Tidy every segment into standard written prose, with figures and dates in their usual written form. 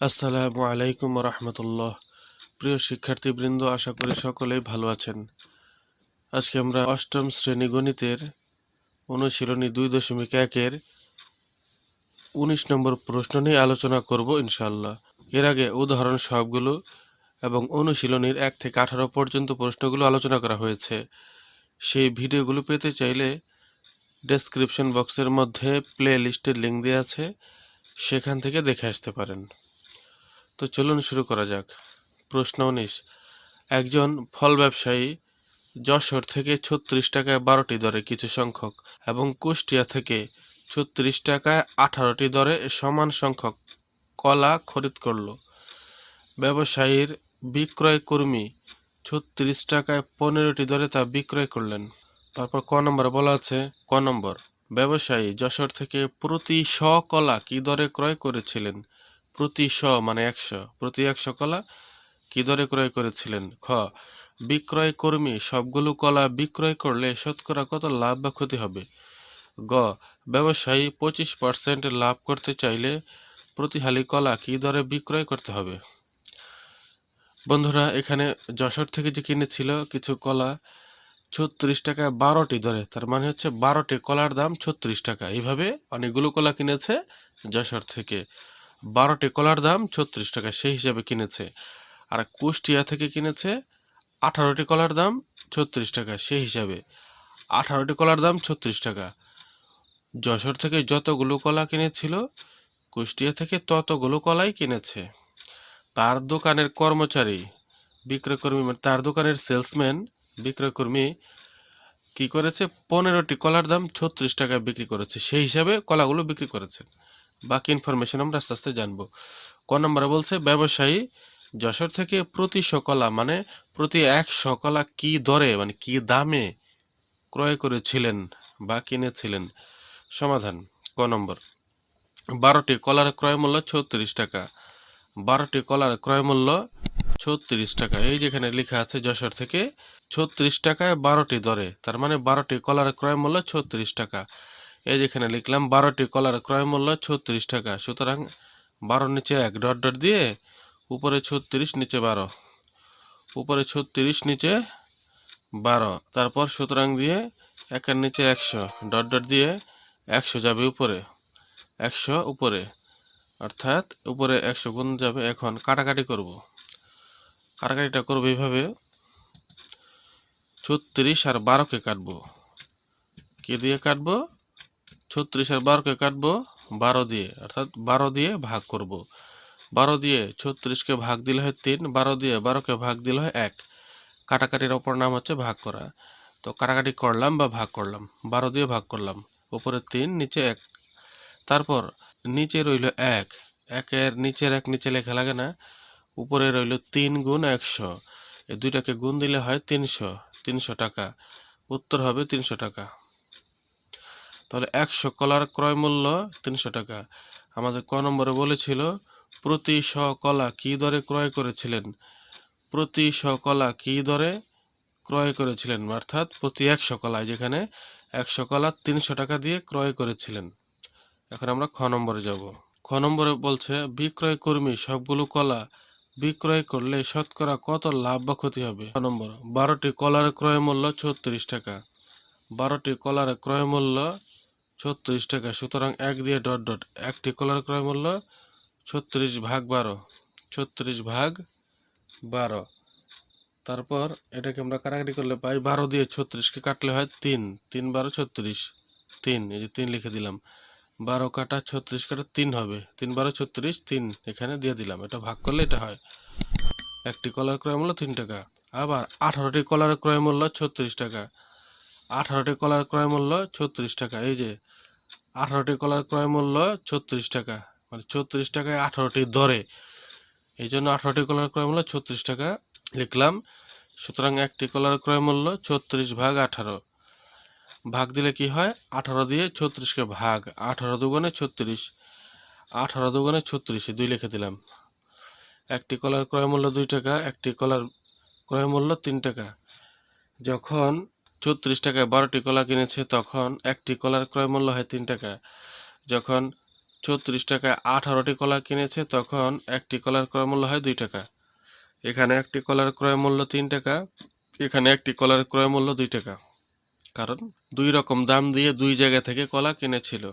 আসসালামু আলাইকুম রহমতুল্লাহ। প্রিয় শিক্ষার্থীবৃন্দ, আশা করি সকলেই ভালো আছেন। আজকে আমরা অষ্টম শ্রেণী গণিতের অনুশীলনী 2.1-এর 19 নম্বর প্রশ্ন নিয়ে আলোচনা করব ইনশাআল্লাহ। এর আগে উদাহরণ সবগুলো এবং অনুশীলনীর 1 থেকে 18 পর্যন্ত প্রশ্নগুলো আলোচনা করা হয়েছে। সেই ভিডিওগুলো পেতে চাইলে ডেসক্রিপশন বক্সের মধ্যে প্লে লিস্টের লিঙ্ক দেওয়া আছে, সেখান থেকে দেখে আসতে পারেন। তো চলুন শুরু করা যাক। প্রশ্ন 19। একজন ফল ব্যবসায়ী যশোর থেকে 36 টাকায় 12টি দরে কিছু সংখ্যক এবং কুষ্টিয়া থেকে 36 টাকায় 18টি দরে সমান সংখ্যক কলা খরিদ করল। ব্যবসায়ীর বিক্রয় কর্মী 36 টাকায় 15টি দরে তা বিক্রয় করলেন। তারপর ক নম্বরে বলা আছে, ক নম্বর, ব্যবসায়ী যশোর থেকে প্রতি শ কলা কি দরে ক্রয় করেছিলেন? প্রতি শ মানে 100, প্রতি 100 কলা কি দরে ক্রয় করেছিলেন? খ, বিক্রয় কর্মী সবগুলো কলা বিক্রয় করলে শতকরা কত লাভ বা ক্ষতি হবে? গ, ব্যবসায়ী 25% লাভ করতে চাইলে প্রতি হালি কলা কি দরে বিক্রয় করতে হবে? বন্ধুরা, এখানে যশোর থেকে যে কিনেছিল কিছু কলা 36 টাকায় 12টি দরে, তার মানে হচ্ছে 12টি কলার দাম 36 টাকা। এইভাবে অনেকগুলো কলা কিনেছে যশোর থেকে, 12টি কলার দাম 36 টাকা, সেই হিসাবে কিনেছে। আর কুষ্টিয়া থেকে কিনেছে 18টি কলার দাম 36 টাকা, সেই হিসাবে 18টি কলার দাম 36 টাকা। যশোর থেকে যতগুলো কলা কিনেছিল কুষ্টিয়া থেকে ততগুলো কলাই কিনেছে। তার দোকানের কর্মচারী বিক্রয়কর্মী, তার দোকানের সেলসম্যান বিক্রয়কর্মী কি করেছে? 15টি কলার দাম 36 টাকায় বিক্রি করেছে, সেই হিসাবে কলাগুলো বিক্রি করেছে। বাকি ইনফরমেশন আমরা আস্তে আস্তে জানবো। ক নম্বরে বলছে, ব্যবসায়ী যশোর থেকে প্রতি শ কলা মানে প্রতি 100 কলা কি দরে মানে কি দামে ক্রয় করেছিলেন বা কিনেছিলেন? সমাধান। ক নম্বর, 12টি কলার ক্রয় মূল্য 36 টাকা। 12টি কলার ক্রয় মূল্য 36 টাকা। এই যেখানে লেখা আছে যশোর থেকে 36 টাকায় 12টি দরে, তার মানে 12টি কলার ক্রয় মূল্য 36 টাকা। এই যেখানে লিখলাম 12টি কলার ক্রয় মূল্য 36 টাকা, সুতরাং 12 নিচে 1 ডট ডট দিয়ে উপরে 36 নিচে 12, উপরে 36 নিচে 12, তারপর সুতরাং দিয়ে 1-এর নিচে 100 ডট ডট দিয়ে 100 যাবে উপরে, 100 উপরে, অর্থাৎ উপরে 100 গুণ যাবে। এখন কাটাকাটি করব, কাটাকাটিটা করবো এইভাবে, 36 আর 12কে কাটবো। কি দিয়ে কাটবো? 36 আর 12কে কাটবো 12 দিয়ে, অর্থাৎ 12 দিয়ে ভাগ করব। 12 দিয়ে 36কে ভাগ দিলে হয় 3, 12 দিয়ে 12কে ভাগ দিলে হয় 1। কাটাকাটির অপর নাম হচ্ছে ভাগ করা। তো কাটাকাটি করলাম বা ভাগ করলাম, 12 দিয়ে ভাগ করলাম, উপরে 3 নিচে 1, তারপর নিচে রইল 1, 1-এর নিচের 1 নিচে লেখা লাগে না, উপরে রইল 3 গুণ 100, এই দুইটাকে গুণ দিলে হয় 300, 300 টাকা। উত্তর হবে 300 টাকা। তাহলে 100 কলার ক্রয় মূল্য 300 টাকা। আমাদের ক নম্বরে বলেছিল প্রতি শ কলা কি দরে ক্রয় করেছিলেন? প্রতি শ কলা কি দরে ক্রয় করেছিলেন, অর্থাৎ প্রতি 100 কলায়, যেখানে 100 কলা 300 টাকা দিয়ে ক্রয় করেছিলেন। এখন আমরা খ নম্বরে যাব। খ নম্বরে বলছে, বিক্রয় কর্মী সবগুলো কলা বিক্রয় করলে শতকরা কত লাভ বা ক্ষতি হবে? খ নম্বর, 12টি কলার ক্রয় মূল্য 36 টাকা। 12টি কলার ক্রয় মূল্য 36 টাকা, সুতরাং 1 দিয়ে ডট ডট, একটি কলার ক্রয় মূল্য 36 ভাগ 12, 36 ভাগ 12, তারপর এটাকে আমরা কাটাকাটি করলে পাই 12 দিয়ে 36কে কাটলে হয় 3, 3 12 36, 3, এই যে 3 লিখে দিলাম, 12 কাটা 36 কাটা 3 হবে, 3 12 36, 3 এখানে দিয়ে দিলাম, এটা ভাগ করলে এটা হয়। একটি কলার ক্রয় মূল্য 3 টাকা। আবার 18টি কলার ক্রয় মূল্য 36 টাকা। 18টি কলার ক্রয় মূল্য 36 টাকা। এই যে 18টি কলার ক্রয় মূল্য 36 টাকা, মানে 36 টাকায় 18টি দরে, এই জন্য 18টি কলার ক্রয় মূল্য 36 টাকা লিখলাম। সুতরাং একটি কলার ক্রয় মূল্য 36 ভাগ 18, ভাগ দিলে কি হয়? 18 দিয়ে 36কে ভাগ, 18 দুগুণে 36, 18 দুগুণে 36, 2 লিখে দিলাম। একটি কলার ক্রয় মূল্য 2 টাকা, একটি কলার ক্রয় মূল্য 3 টাকা। যখন 36 টাকায় 12টি কলা কিনেছে তখন একটি কলার ক্রয় মূল্য হয় 3 টাকা। যখন 36 টাকায় 18টি কলা কিনেছে, তখন একটি কলার ক্রয় মূল্য হয় 2 টাকা। এখানে একটি কলার ক্রয় মূল্য 3 টাকা, এখানে একটি কলার ক্রয় মূল্য 2 টাকা, কারণ দুই রকম দাম দিয়ে দুই জায়গা থেকে কলা কিনেছিল।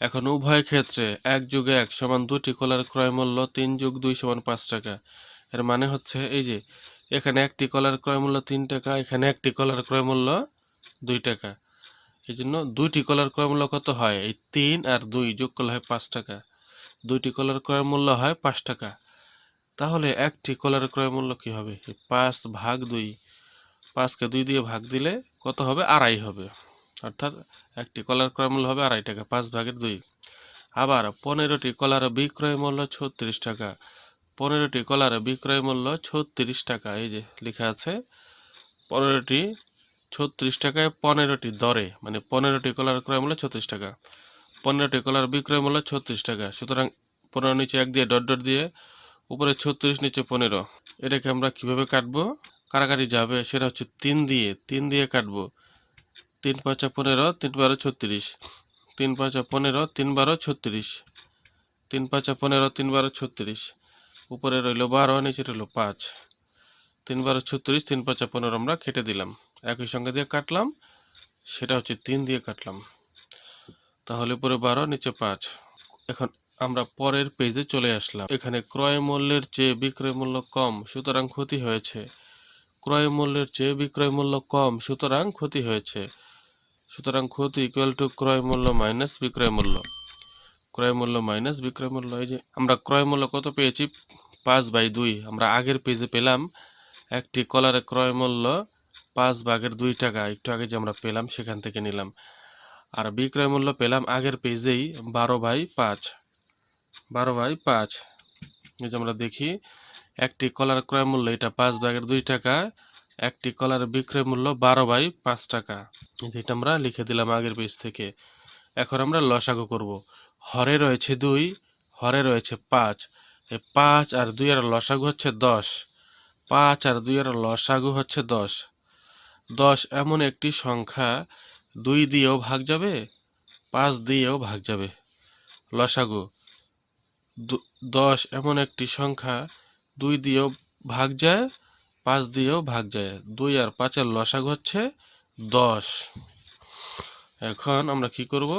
এখন উভয় ক্ষেত্রে 1+1 সমান 2টি কলার ক্রয় মূল্য 3+2 সমান 5 টাকা। এর মানে হচ্ছে এই যে এখানে একটি কলার ক্রয় মূল্য 3 টাকা, এখানে একটি কলার ক্রয় মূল্য 2 টাকা। এই জন্য 2টি কলার ক্রয় মূল্য কত হয়? এই 3 আর 2 যোগ করলে হয় 5 টাকা। 2টি কলার ক্রয় মূল্য হয় 5 টাকা। তাহলে একটি কলার ক্রয় মূল্য কি হবে? 5/2, 5কে 2 দিয়ে ভাগ দিলে কত হবে? 2.5 হবে। অর্থাৎ একটি কলার ক্রয় মূল্য হবে 2.5 টাকা, 5/2। আবার 15টি কলার বিক্রয় মূল্য 36 টাকা। 15টি কলার বিক্রয় মূল্য 36 টাকা। এই যে লেখা আছে 15টি 36 টাকায় 15টি দরে, মানে 15টি কলার ক্রয় মূল্য 36 টাকা। 15টি কলার বিক্রয় মূল্য 36 টাকা। সুতরাং 15 নিচে 1 দিয়ে ডট ডট দিয়ে উপরে 36 নিচে 15। এটাকে আমরা কিভাবে কাটবো? কাটাকাটি যাবে, সেটা হচ্ছে 3 দিয়ে কাটবো। 3×5 = 15, 3×12 = 36, 3×5 = 15, 3×12 = 36, 3×5 = 15, 3×12 = 36, উপরে রইল 12, নিচে রইল 5, 3×12 = 36, 3×5 = 15 আমরা কেটে দিলাম। একই সংখ্যা দিয়ে কাটলাম, সেটা হচ্ছে 3 দিয়ে কাটলাম। তাহলে উপরে 12, নিচে 5। এখন আমরা পরের পেজে চলে আসলাম। এখানে ক্রয় মূল্যের চেয়ে বিক্রয় মূল্য কম, সুতরাং ক্ষতি হয়েছে। ক্রয় মূল্যের চেয়ে বিক্রয় মূল্য কম, সুতরাং ক্ষতি হয়েছে। সুতরাং ক্ষতি = ক্রয় মূল্য মাইনাস বিক্রয় মূল্য। ক্রয় মূল্য মাইনাস বিক্রয় মূল্য। এই যে আমরা ক্রয় মূল্য কত পেয়েছি? 5/2। আমরা আগের পেজে পেলাম একটি কলারের ক্রয় মূল্য 5/2 টাকা। একটু আগে যে আমরা পেলাম সেখান থেকে নিলাম। আর বিক্রয় মূল্য পেলাম আগের পেজেই 12/5। 12/5। এই যে আমরা দেখি একটি কলার ক্রয় মূল্য এটা 5/2 টাকা, একটি কলার বিক্রয় মূল্য 12/5 টাকা। যেটা আমরা লিখে দিলাম আগের পেজ থেকে। এখন আমরা লসাগু করব। হরে রয়েছে 2, হরে রয়েছে 5। এই 5 আর 2 এর লসাগু হচ্ছে 10। 5 আর 2 এর লসাগু হচ্ছে 10। 10 এমন একটি সংখ্যা 2 দিয়েও ভাগ যাবে, 5 দিয়েও ভাগ যাবে। লসাগু 10 এমন একটি সংখ্যা 2 দিয়েও ভাগ যায়, 5 দিয়েও ভাগ যায়। 2 আর 5 এর লসাগু হচ্ছে 10। এখন আমরা কি করব?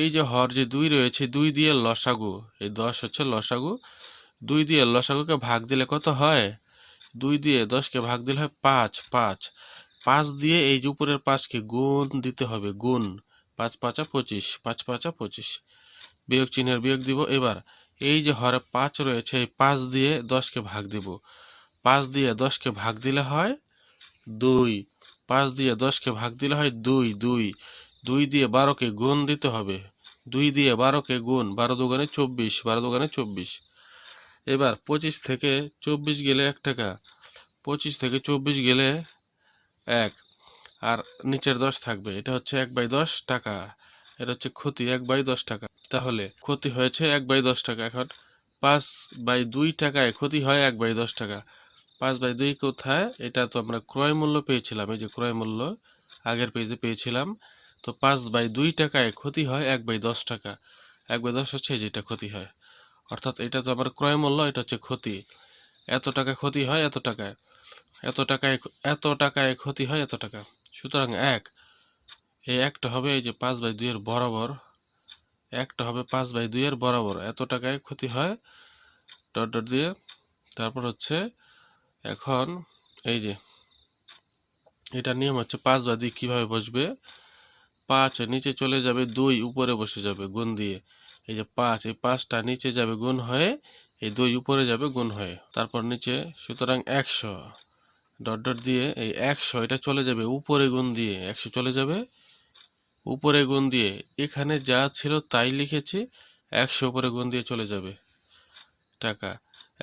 এই যে হর যে 2 রয়েছে, 2 দিয়ে লসাগু, এই 10 হচ্ছে লসাগু। 2 দিয়ে লসাগুকে ভাগ দিলে কত হয়? 2 দিয়ে 10কে ভাগ দিলে হয় 5। 5 দিয়ে এই যে উপরের 5কে গুণ দিতে হবে, গুণ। 5×5 = 25, 5×5 = 25। বিয়োগ চিহ্নের বিয়োগ দিব। এবার এই যে হরে 5 রয়েছে, এই 5 দিয়ে 10কে ভাগ দিব। 5 দিয়ে 10কে ভাগ দিলে হয় 2। 5 দিয়ে 10কে ভাগ দিলে হয় 2। 2 দিয়ে 12কে গুণ দিতে হবে। 2 দিয়ে 12কে গুণ, 12 দুগুণে 24, 12 দুগুণে 24। এবার 25 থেকে 24 গেলে 1 টাকা, 25 থেকে 24 গেলে 1, আর নিচের 10 থাকবে। এটা হচ্ছে 1/10 টাকা। এটা হচ্ছে ক্ষতি, 1/10 টাকা। তাহলে ক্ষতি হয়েছে 1/10 টাকা। এখন 5/2 টাকায় ক্ষতি হয় 1/10 টাকা। 5/2 কোথায়? এটা তো আমরা ক্রয় মূল্য পেয়েছিলাম, এই যে ক্রয় মূল্য আগের পেজে পেয়েছিলাম। তো 5/2 টাকায় ক্ষতি হয় 1/10 টাকা। 1/10 হচ্ছে যেটা ক্ষতি হয়। অর্থাৎ এটা তো আমার ক্রয় মূল্য, এটা হচ্ছে ক্ষতি। এত টাকা ক্ষতি হয় এত টাকায়, এত টাকায় ক্ষতি হয় এত টাকা। সুতরাং এই একটা হবে এই যে 5/2 এর বরাবর, একটা হবে 5/2 এর বরাবর। এত টাকায় ক্ষতি হয় ডট ডট দিয়ে। তারপর হচ্ছে এখন এই যে এটা নিয়ম হচ্ছে 5/2 কিভাবে বসবে? 5 নিচে চলে যাবে, 2 উপরে বসে যাবে গুণ দিয়ে। এই যে 5, এই 5টা নিচে যাবে গুণ হয়ে, এই 2 উপরে যাবে গুণ হয়ে, তারপর নিচে। সুতরাং 100 ডট ডট দিয়ে এই 100 এটা চলে যাবে উপরে গুণ দিয়ে, 100 চলে যাবে উপরে গুণ দিয়ে। এখানে যা ছিল তাই লিখেছি, 100 উপরে গুণ দিয়ে চলে যাবে টাকা।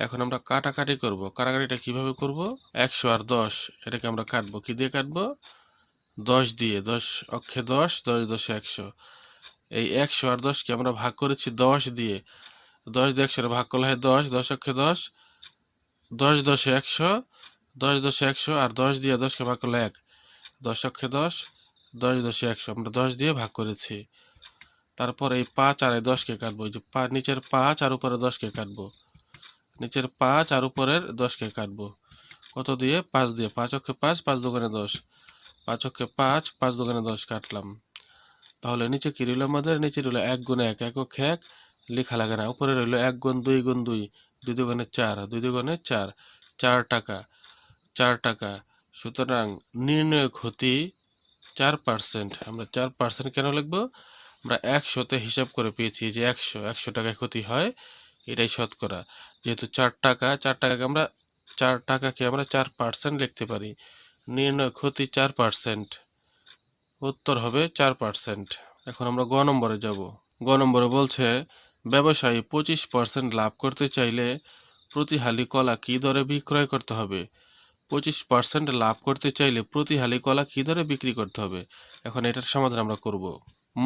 এখন আমরা কাটাকাটি করব। কাটাকাটিটা কিভাবে করব? 100 আর 10 এটাকে আমরা কাটবো। কি দিয়ে কাটবো? 10 দিয়ে। 10 অক্ষে 10, 10 10 100। এই 100 আর 10কে আমরা ভাগ করেছি 10 দিয়ে। 10 দিয়ে 100 ভাগ করলে হয় 10, 10 অক্ষে 10, 10 10 100, 10 10 100, আর 10 দিয়ে 10কে ভাগ করলে 1, 10 অক্ষে 10, 10 10 100। আমরা 10 দিয়ে ভাগ করেছি। তারপর এই 5 আর এই 10কে কাটবো, এই যে নিচের 5 আর উপরে 10কে কাটবো, নিচের 5 আর উপরের 10কে কাটবো কত দিয়ে? 5 দিয়ে। 5 অক্ষে 5, 5 দুগুণে 10, 5 অক্ষে 5, 5 দুগুণে 10 কাটলাম। তাহলে নিচে কি রইল আমাদের? নিচে রইল 1 গুণে 1, 1 অক্ষে 1 লেখা লাগে না। উপরে রইল 1 গুণ 2 গুণ 2, 2 দুগুণে 4, 2 দুগুণে 4, 4 টাকা, 4 টাকা। সুতরাং নির্ণয় ক্ষতি 4%। আমরা 4% কেন লিখবো? আমরা 100তে হিসাব করে পেয়েছি যে 100 টাকায় ক্ষতি হয়, এটাই শতকরা। যেহেতু 4 টাকা, 4 টাকাকে আমরা 4% লিখতে পারি। নির্ণয় ক্ষতি 4%, উত্তর হবে 4%। এখন আমরা গ নম্বরে যাব। গ নম্বরে বলছে ব্যবসায়ী 25% লাভ করতে চাইলে প্রতি হালি কলা কী দরে বিক্রয় করতে হবে? 25% লাভ করতে চাইলে প্রতি হালি কলা কী দরে বিক্রি করতে হবে? এখন এটার সমাধান আমরা করব।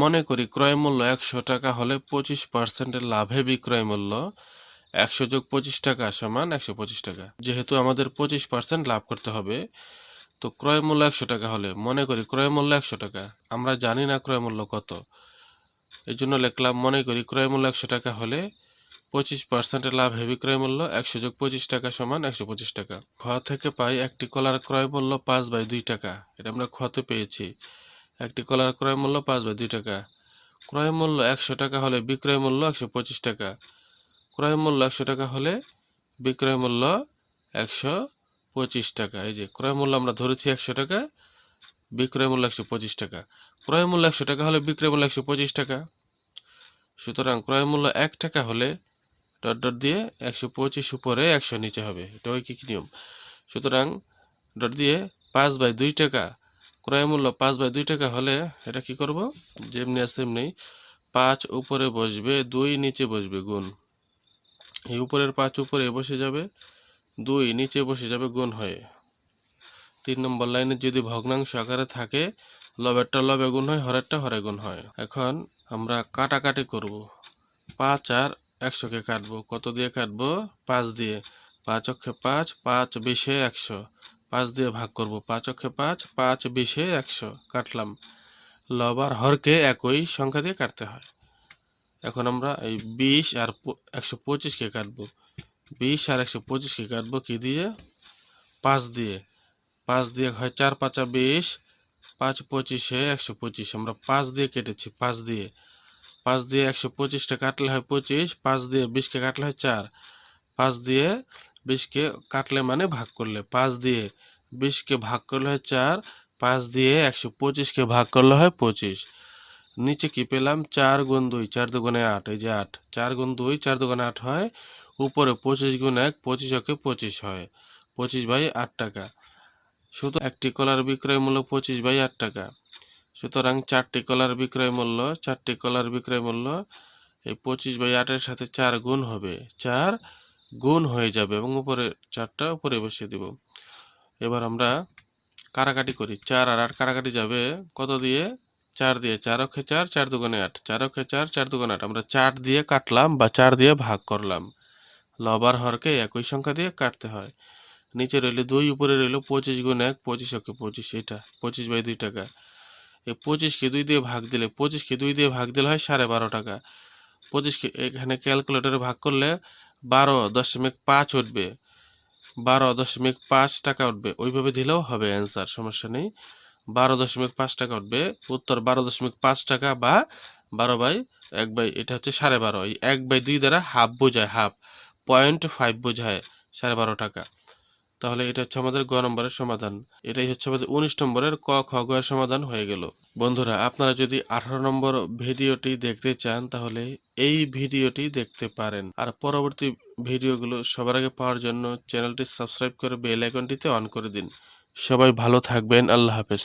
মনে করি ক্রয় মূল্য 100 টাকা হলে 25% লাভে বিক্রয় মূল্য 100 যোগ 25 টাকা সমান 125 টাকা। যেহেতু আমাদের 25% লাভ করতে হবে, তো ক্রয় মূল্য 100 টাকা হলে, মনে করি ক্রয় মূল্য 100 টাকা, আমরা জানি না ক্রয় মূল্য কত, এই জন্য লিখলাম মনে করি ক্রয় মূল্য 100 টাকা হলে 25% লাভে বিক্রয় মূল্য 100 যোগ 25 টাকা সমান 125 টাকা। খ থেকে পাই একটি কলার ক্রয় মূল্য 5/2 টাকা। এটা আমরা খতে পেয়েছি। একটি কলার ক্রয় মূল্য 5/2 টাকা। ক্রয় মূল্য 100 টাকা হলে বিক্রয় মূল্য 125 টাকা। ক্রয় মূল্য 100 টাকা হলে বিক্রয় মূল্য 125 টাকা। এই যে ক্রয় মূল্য আমরা ধরেছি 100 টাকা, বিক্রয় মূল্য 125 টাকা। ক্রয় মূল্য 100 টাকা হলে বিক্রয় মূল্য 125 টাকা। সুতরাং ক্রয় মূল্য 1 টাকা হলে ডট ডট দিয়ে 125 উপরে 100 নিচে হবে, এটা ঐকিক নিয়ম। সুতরাং ডট দিয়ে 5/2 টাকা, ক্রয় মূল্য 5/2 টাকা হলে এটা কি করব? যেমনি আছে এমনি 5 উপরে বসবে, 2 নিচে বসবে, গুণ। এই উপরের 5 উপরে বসে যাবে, 2 নিচে বসে যাবে, গুণ হয়ে। 3 নম্বর লাইনে যদি ভগ্নাংশ আকারে থাকে, লবেরটা লবে গুণ হয়, হরেরটা হরে গুণ হয়। এখন আমরা কাটাকাটি করব। 5 আর 100কে কাটবো, কত দিয়ে কাটবো? 5 দিয়ে। 5 অক্ষে 5, 5 20 100, 5 দিয়ে ভাগ করব। 5 অক্ষে 5, 5 20 100 কাটলাম। লব আর হরকে একই সংখ্যা দিয়ে কাটতে হয়। এখন আমরা এই 20 আর 125কে কাটবো। 20 আর 125কে কাটবো কি দিয়ে? 5 দিয়ে। 5 দিয়ে হয় 4 5 20, 5 25 125। আমরা 5 দিয়ে কেটেছি, 5 দিয়ে। 5 দিয়ে 125টা কাটলে হয় 25, 5 দিয়ে 20কে কাটলে হয় 4। 5 দিয়ে 20কে কাটলে মানে ভাগ করলে, 5 দিয়ে 20কে ভাগ করলে হয় 4, 5 দিয়ে 125কে ভাগ করলে হয় 25। নিচে কি পেলাম? 4 গুণ 2, 4 দুগুণে 8, এই যে 8। 4 গুণ 2, 4 দুগুণে 8 হয়। উপরে 25 গুণ 1, 25 অক্ষে 25 হয়, 25/8 টাকা। শুধু একটি কলার বিক্রয় মূল্য 25/8 টাকা। সুতরাং 4টি কলার বিক্রয় মূল্য, 4টি কলার বিক্রয় মূল্য এই 25/8 এর সাথে 4 গুণ হবে, 4 গুণ হয়ে যাবে এবং উপরে 4টা উপরে বসিয়ে দেব। এবার আমরা কাটাকাটি করি। 4 আর 8 কাটাকাটি যাবে কত দিয়ে? 4 দিয়ে। 4 অক্ষে 4, 4 দুগুণে 8, 4 অক্ষে 4, 4 দুগুণে 8। আমরা 4 দিয়ে কাটলাম বা 4 দিয়ে ভাগ করলাম। লব আর হরকে একই সংখ্যা দিয়ে কাটতে হয়। নিচে রইল 2, উপরে রইল 25 গুণ 1, 25 অক্ষে 25, এটা 25/2 টাকা। এই 25কে 2 দিয়ে ভাগ দিলে, 25কে 2 দিয়ে ভাগ দিলে হয় 12.5 টাকা। 25কে এখানে ক্যালকুলেটরে ভাগ করলে 12.5 উঠবে, 12.5 টাকা উঠবে। ওইভাবে দিলেও হবে অ্যান্সার, সমস্যা নেই। 12.5 টাকা উঠবে, উত্তর 12.5 টাকা বা 12/1, এটা হচ্ছে 12.5। এই 1/2 দ্বারা হাফ বোঝায়, হাফ 0.5 বোঝায় 12.5 টাকা। তাহলে এটা হচ্ছে আমাদের গ নম্বরের সমাধান। এটাই হচ্ছে আমাদের 19 নম্বরের ক খ গ এর সমাধান হয়ে গেল। বন্ধুরা, আপনারা যদি 18 নম্বর ভিডিওটি দেখতে চান তাহলে এই ভিডিওটি দেখতে পারেন। আর পরবর্তী ভিডিওগুলো সবার আগে পাওয়ার জন্য চ্যানেলটি সাবস্ক্রাইব করে বেল আইকনটিতে অন করে দিন। সবাই ভালো থাকবেন। আল্লাহ হাফেজ।